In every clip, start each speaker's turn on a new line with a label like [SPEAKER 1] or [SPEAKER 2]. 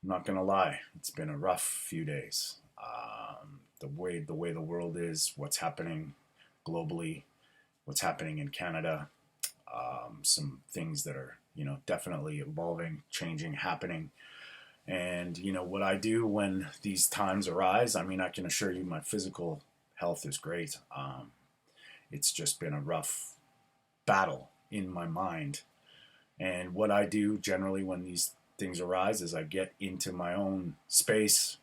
[SPEAKER 1] I'm not gonna lie, it's been a rough few days. The way the world is, what's happening globally, what's happening in Canada, some things that are definitely evolving, changing, happening. And what I do when these times arise. I mean, I can assure you, my physical health is great. It's just been a rough battle in my mind. And what I do generally when these things arise is I get into my own space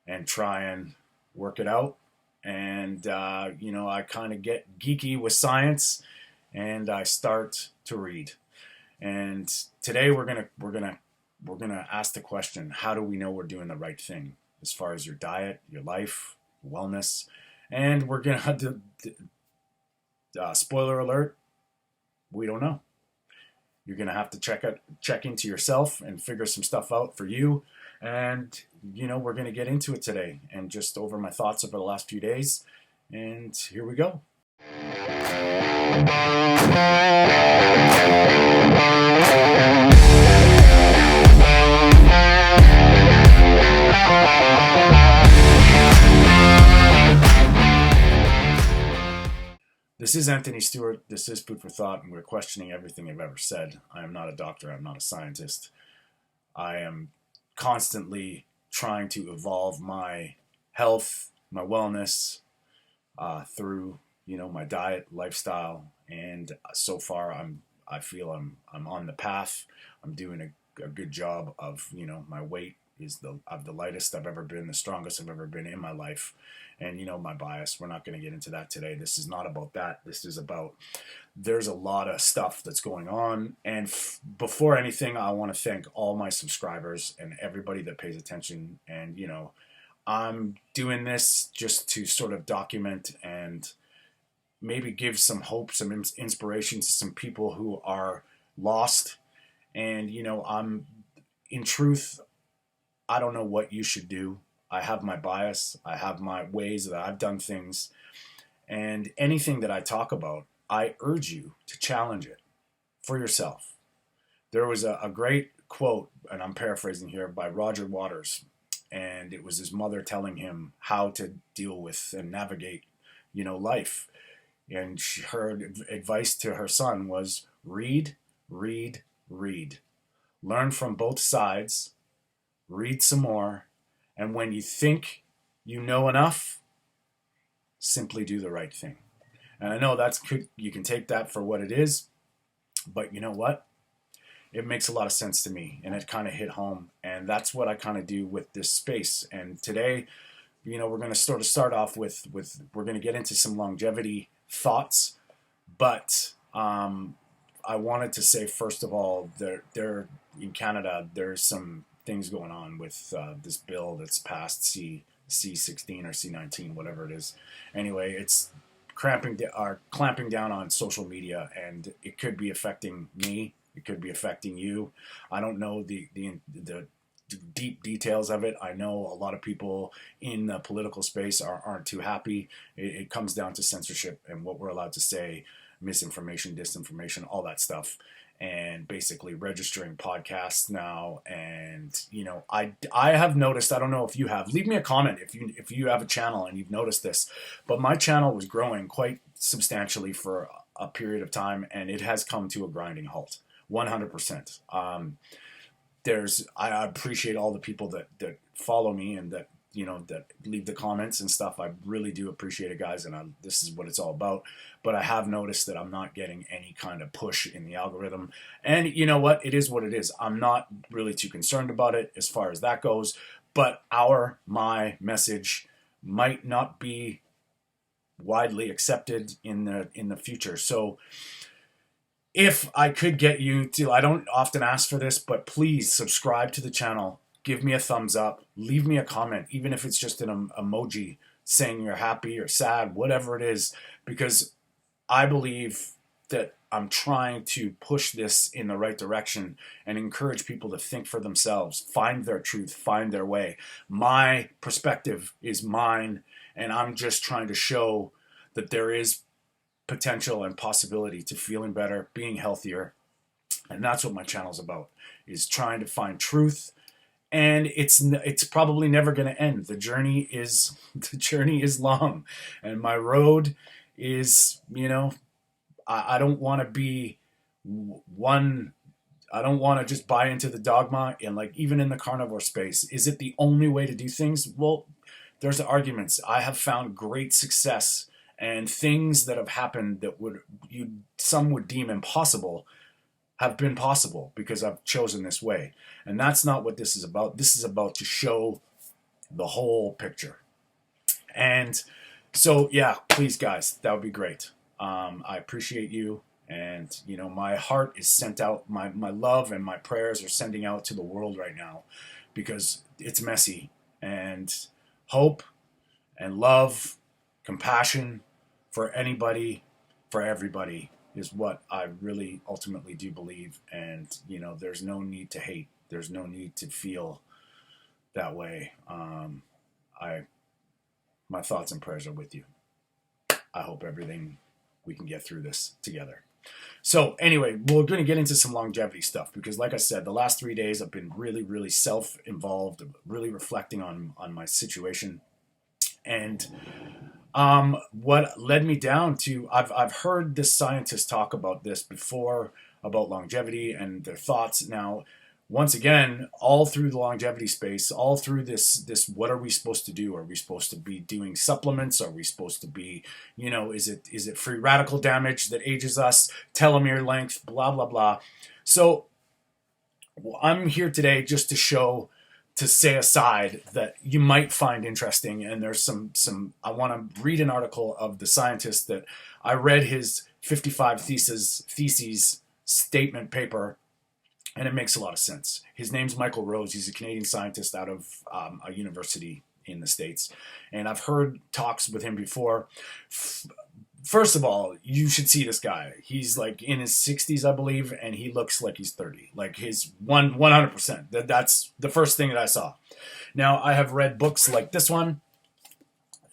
[SPEAKER 1] and try and work it out. And I kind of get geeky with science, and I start to read. And today we're gonna ask the question: how do we know we're doing the right thing as far as your diet, your life, wellness? And we're gonna spoiler alert: we don't know. You're gonna have to check into yourself and figure some stuff out for you. And we're gonna get into it today and just over my thoughts over the last few days. And here we go. This is Anthony Stewart. This is Food for Thought, and we're questioning everything I've ever said. I am not a doctor. I'm not a scientist. I am constantly trying to evolve my health, my wellness, through my diet, lifestyle, and so far I feel I'm on the path. I'm doing a good job of my weight is the lightest I've ever been, the strongest I've ever been in my life. And my bias, we're not going to get into that today. This is not about that. This is about, there's a lot of stuff that's going on. And before anything, I want to thank all my subscribers and everybody that pays attention. And I'm doing this just to sort of document and maybe give some hope, some inspiration to some people who are lost. And I'm, in truth, I don't know what you should do. I have my bias. I have my ways that I've done things. And anything that I talk about, I urge you to challenge it for yourself. There was a great quote, and I'm paraphrasing here, by Roger Waters. And it was his mother telling him how to deal with and navigate, life. And her advice to her son was read, read, read. Learn from both sides. Read some more. And when you think you know enough, simply do the right thing. And I know you can take that for what it is, but you know what? It makes a lot of sense to me, and it kind of hit home. And that's what I kind of do with this space. And today, we're going to sort of start off with we're going to get into some longevity thoughts, but I wanted to say first of all, there in Canada, there's some things going on with this bill that's passed, C16 or C19, whatever it is. Anyway, it's clamping down on social media, and it could be affecting me. It could be affecting you. I don't know the deep details of it. I know a lot of people in the political space aren't too happy. It comes down to censorship and what we're allowed to say, misinformation, disinformation, all that stuff. And basically registering podcasts now. And I have noticed, I don't know if you have, leave me a comment if you have a channel and you've noticed this, but my channel was growing quite substantially for a period of time, and it has come to a grinding halt 100%. I appreciate all the people that follow me and that that leave the comments and stuff. I really do appreciate it, guys, and this is what it's all about. But I have noticed that I'm not getting any kind of push in the algorithm. And you know what? It is what it is. I'm not really too concerned about it as far as that goes. But my message might not be widely accepted in the future. So if I could get you to, I don't often ask for this, but please subscribe to the channel. Give me a thumbs up. Leave me a comment, even if it's just an emoji saying you're happy or sad, whatever it is, because I believe that I'm trying to push this in the right direction and encourage people to think for themselves, find their truth, find their way. My perspective is mine, and I'm just trying to show that there is potential and possibility to feeling better, being healthier. And that's what my channel's about, is trying to find truth and it's probably never going to end. The journey is long, and my road is, I don't want to be one. I don't want to just buy into the dogma. And like, even in the carnivore space, is it the only way to do things? Well, there's arguments. I have found great success, and things that have happened that some would deem impossible have been possible because I've chosen this way. And that's not what this is about. This is about to show the whole picture. And so, yeah, please, guys, that would be great. I appreciate you. And, my heart is sent out. My love and my prayers are sending out to the world right now because it's messy. And hope and love, compassion for anybody, for everybody, is what I really ultimately do believe. And, there's no need to hate. There's no need to feel that way. My thoughts and prayers are with you. I hope we can get through this together. So anyway, we're going to get into some longevity stuff because, like I said, the last 3 days I've been really, really self-involved, really reflecting on my situation. And what led me down to, I've heard this scientist talk about this before, about longevity and their thoughts. Now, once again, all through the longevity space, all through this, what are we supposed to do? Are we supposed to be doing supplements? Are we supposed to be, is it free radical damage that ages us, telomere length, blah, blah, blah. So I'm here today just to say aside that you might find interesting. And there's some I want to read an article of the scientist that I read his 55 theses statement paper, and it makes a lot of sense. His name's Michael Rose. He's a Canadian scientist out of a university in the States. And I've heard talks with him before. First of all, you should see this guy. He's like in his 60s, I believe, and he looks like he's 30. Like his 100%. That's the first thing that I saw. Now, I have read books like this one.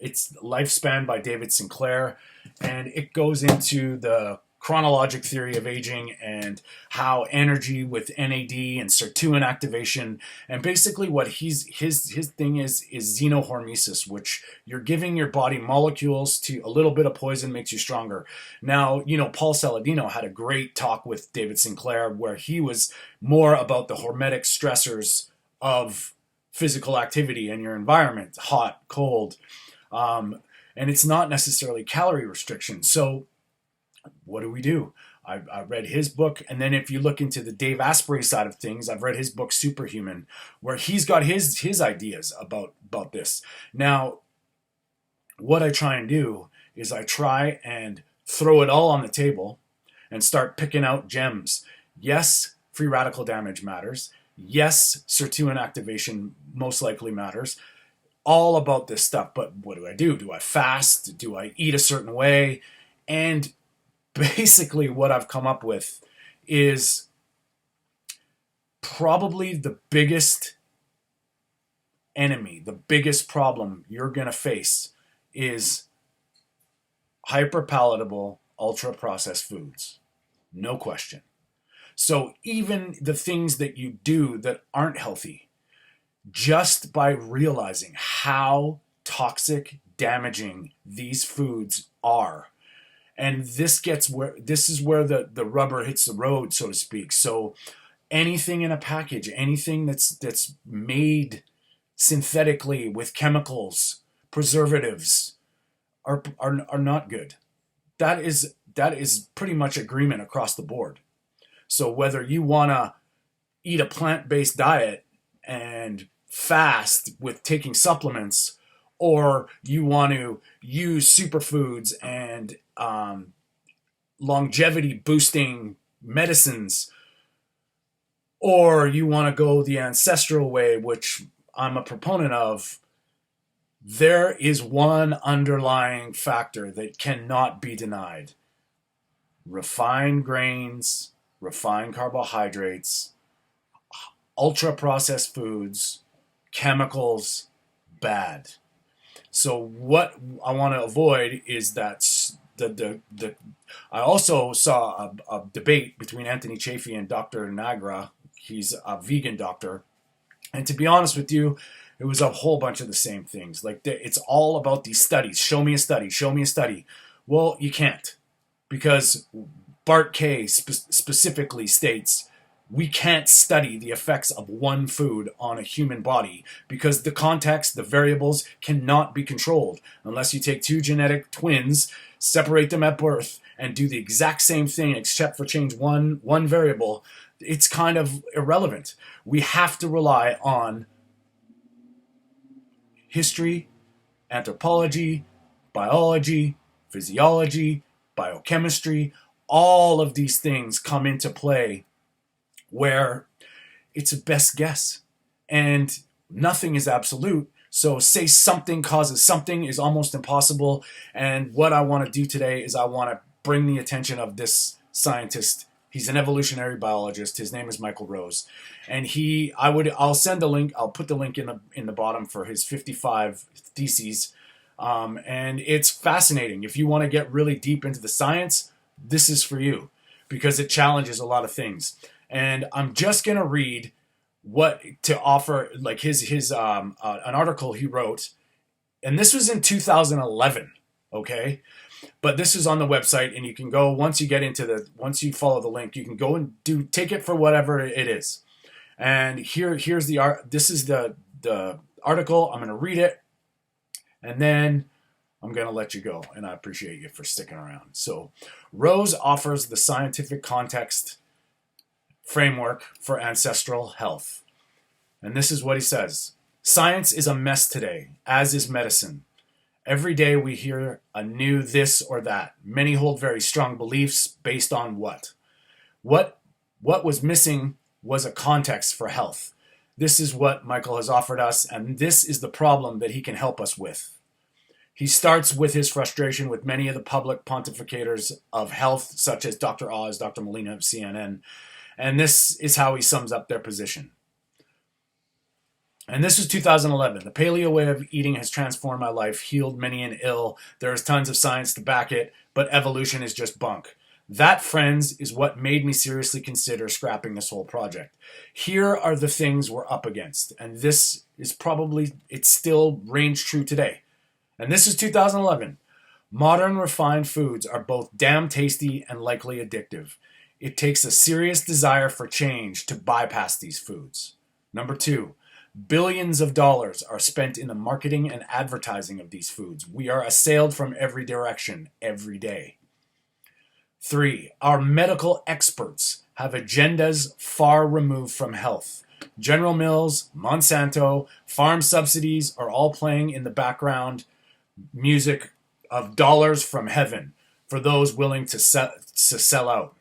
[SPEAKER 1] It's Lifespan by David Sinclair, and it goes into the chronologic theory of aging and how energy with NAD and sirtuin activation, and basically what his thing is xenohormesis, which you're giving your body molecules to a little bit of poison makes you stronger. Now, Paul Saladino had a great talk with David Sinclair where he was more about the hormetic stressors of physical activity and your environment, hot, cold, and it's not necessarily calorie restriction. So what do? I read his book, and then if you look into the Dave Asprey side of things, I've read his book Superhuman, where he's got his ideas about this. Now, what I try and do is I try and throw it all on the table and start picking out gems. Yes, free radical damage matters. Yes, sirtuin activation most likely matters. All about this stuff, but what do? Do I fast? Do I eat a certain way? And basically what I've come up with is probably the biggest enemy, the biggest problem you're going to face is hyperpalatable, ultra-processed foods. No question. So even the things that you do that aren't healthy, just by realizing how toxic, damaging these foods are, and this is where the rubber hits the road, so to speak. So anything in a package, anything that's made synthetically with chemicals, preservatives, are not good. That is pretty much agreement across the board. So whether you want to eat a plant-based diet and fast with taking supplements, or you want to use superfoods and longevity boosting medicines, or you want to go the ancestral way, which I'm a proponent of, there is one underlying factor that cannot be denied. Refined grains, refined carbohydrates, ultra-processed foods, chemicals, bad. So what I want to avoid is that I also saw a debate between Anthony Chaffee and Dr. Nagra. He's a vegan doctor, And to be honest with you, it was a whole bunch of the same things. Like, it's all about these studies. Show me a study. Show me a study. Well, you can't, because Bart K specifically states we can't study the effects of one food on a human body because the context, the variables cannot be controlled unless you take two genetic twins, separate them at birth, and do the exact same thing except for change one variable. It's kind of irrelevant. We have to rely on history, anthropology, biology, physiology, biochemistry. All of these things come into play where it's a best guess. And nothing is absolute. So say something causes something is almost impossible. And what I want to do today is I want to bring the attention of this scientist. He's an evolutionary biologist. His name is Michael Rose. And I'll send the link. I'll put the link in the bottom for his 55 theses. And it's fascinating. If you want to get really deep into the science, this is for you because it challenges a lot of things. And I'm just going to read what to offer, like an article he wrote. And this was in 2011, okay? But this is on the website, and you can go, once you follow the link, you can go and take it for whatever it is. And here's this is the article. I'm going to read it, and then I'm going to let you go. And I appreciate you for sticking around. So Rose offers the scientific context framework for ancestral health. And this is what he says. Science is a mess today, as is medicine. Every day we hear a new this or that. Many hold very strong beliefs based on what? What was missing was a context for health. This is what Michael has offered us, and this is the problem that he can help us with. He starts with his frustration with many of the public pontificators of health, such as Dr. Oz, Dr. Molina of CNN, and this is how he sums up their position. And this was 2011. The paleo way of eating has transformed my life, healed many an ill. There is tons of science to back it, but evolution is just bunk. That, friends, is what made me seriously consider scrapping this whole project. Here are the things we're up against, and this is it still reigns true today. And this is 2011. Modern refined foods are both damn tasty and likely addictive. It takes a serious desire for change to bypass these foods. Number 2, billions of dollars are spent in the marketing and advertising of these foods. We are assailed from every direction, every day. 3, our medical experts have agendas far removed from health. General Mills, Monsanto, farm subsidies are all playing in the background music of dollars from heaven for those willing to sell out.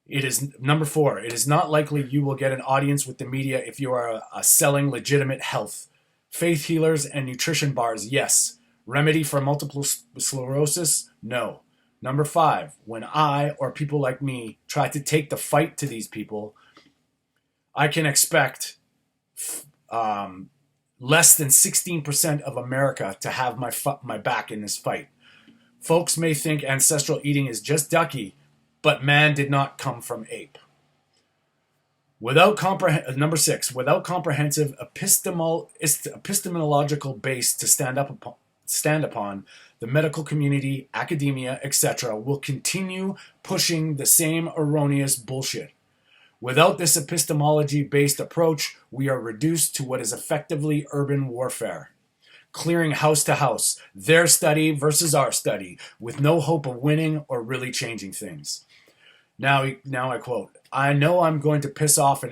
[SPEAKER 1] It is number 4. It is not likely you will get an audience with the media if you are selling legitimate health. Faith healers and nutrition bars, yes. Remedy for multiple sclerosis, no. Number 5. When I or people like me try to take the fight to these people, I can expect less than 16% of America to have my back in this fight. Folks may think ancestral eating is just ducky, but man did not come from ape. Number 6, without comprehensive epistemological base to stand upon, the medical community, academia, etc. will continue pushing the same erroneous bullshit. Without this epistemology-based approach, we are reduced to what is effectively urban warfare. Clearing house to house, their study versus our study, with no hope of winning or really changing things. Now I quote, I know I'm going to piss off and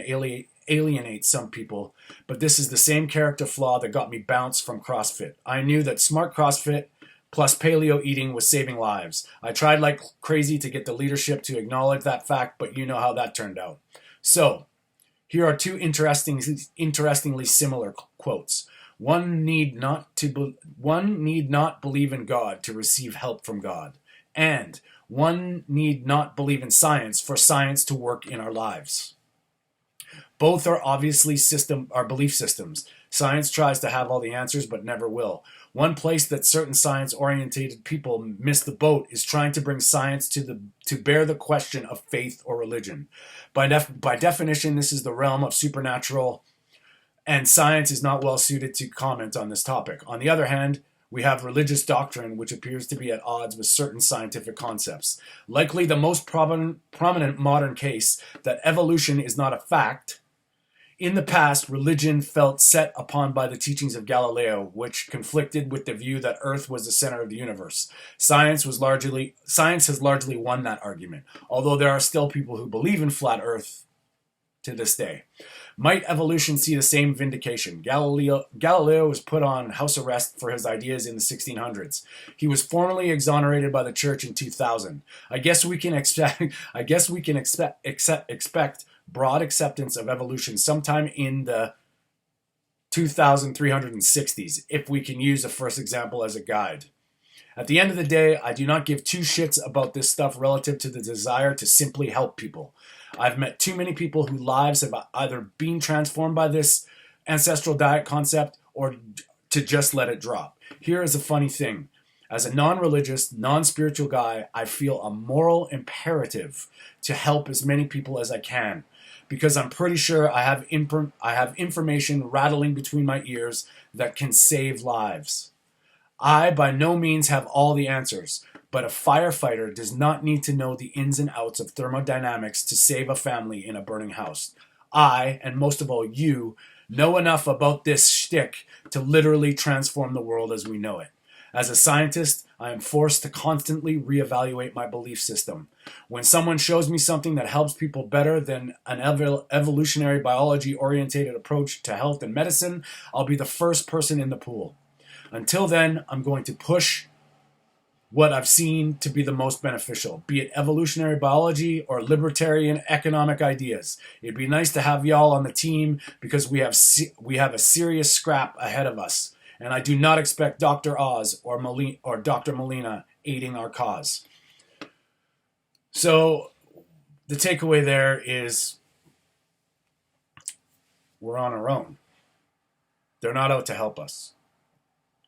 [SPEAKER 1] alienate some people, but this is the same character flaw that got me bounced from CrossFit. I knew that smart CrossFit plus paleo eating was saving lives. I tried like crazy to get the leadership to acknowledge that fact, but you know how that turned out. So, here are 2 interestingly similar quotes. One need not believe in God to receive help from God, and one need not believe in science for science to work in our lives. Both are obviously our belief systems. Science tries to have all the answers, but never will. One place that certain science-oriented people miss the boat is trying to bring science to bear the question of faith or religion. By definition, this is the realm of supernatural and science is not well suited to comment on this topic. On the other hand, we have religious doctrine which appears to be at odds with certain scientific concepts. Likely the most prominent modern case that evolution is not a fact. In the past, religion felt set upon by the teachings of Galileo, which conflicted with the view that Earth was the center of the universe. Science has largely won that argument, although there are still people who believe in flat Earth to this day. Might evolution see the same vindication? Galileo was put on house arrest for his ideas in the 1600s. He was formally exonerated by the church in 2000. I guess we can expect broad acceptance of evolution sometime in the 2360s, if we can use the first example as a guide. At the end of the day, I do not give two shits about this stuff relative to the desire to simply help people. I've met too many people whose lives have either been transformed by this ancestral diet concept or to just let it drop. Here is a funny thing. As a non-religious, non-spiritual guy, I feel a moral imperative to help as many people as I can, because I'm pretty sure I have information rattling between my ears that can save lives. I by no means have all the answers, but a firefighter does not need to know the ins and outs of thermodynamics to save a family in a burning house. I, and most of all you, know enough about this shtick to literally transform the world as we know it. As a scientist, I am forced to constantly reevaluate my belief system. When someone shows me something that helps people better than an evolutionary biology-oriented approach to health and medicine, I'll be the first person in the pool. Until then, I'm going to push what I've seen to be the most beneficial, be it evolutionary biology or libertarian economic ideas. It'd be nice to have y'all on the team because we have a serious scrap ahead of us. And I do not expect Dr. Oz or Dr. Molina aiding our cause. So the takeaway there is we're on our own. They're not out to help us.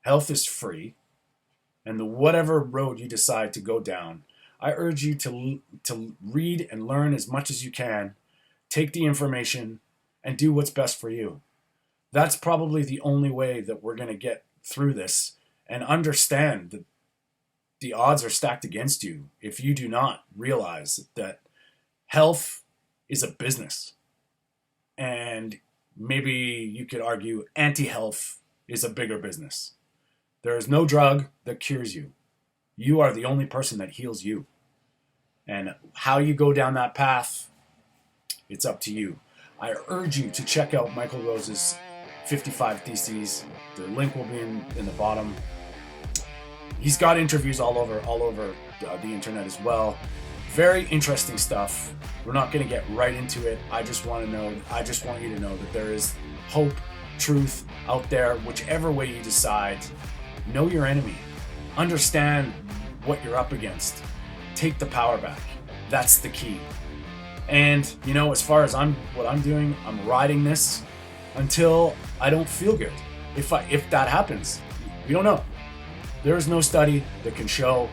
[SPEAKER 1] Health is free. And whatever road you decide to go down, I urge you to read and learn as much as you can, take the information, and do what's best for you. That's probably the only way that we're going to get through this and understand that the odds are stacked against you if you do not realize that health is a business. And maybe you could argue anti-health is a bigger business. There is no drug that cures you. You are the only person that heals you. And how you go down that path, it's up to you. I urge you to check out Michael Rose's 55 Theses. The link will be in the bottom. He's got interviews all over the internet as well. Very interesting stuff. We're not going to get right into it. I just want you to know that there is hope, truth out there, whichever way you decide. Know your enemy. Understand what you're up against. Take the power back. That's the key. And, as far as what I'm doing, I'm riding this until I don't feel good. If that happens, we don't know. There is no study that can show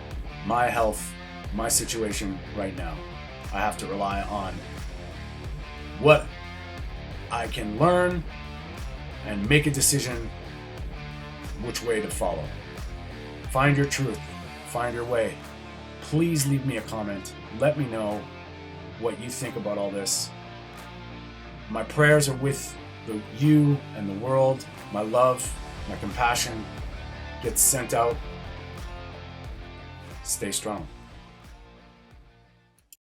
[SPEAKER 1] my health, my situation right now. I have to rely on what I can learn and make a decision which way to follow. Find your truth. Find your way. Please leave me a comment. Let me know what you think about all this. My prayers are with you and the world. My love, my compassion gets sent out. Stay strong.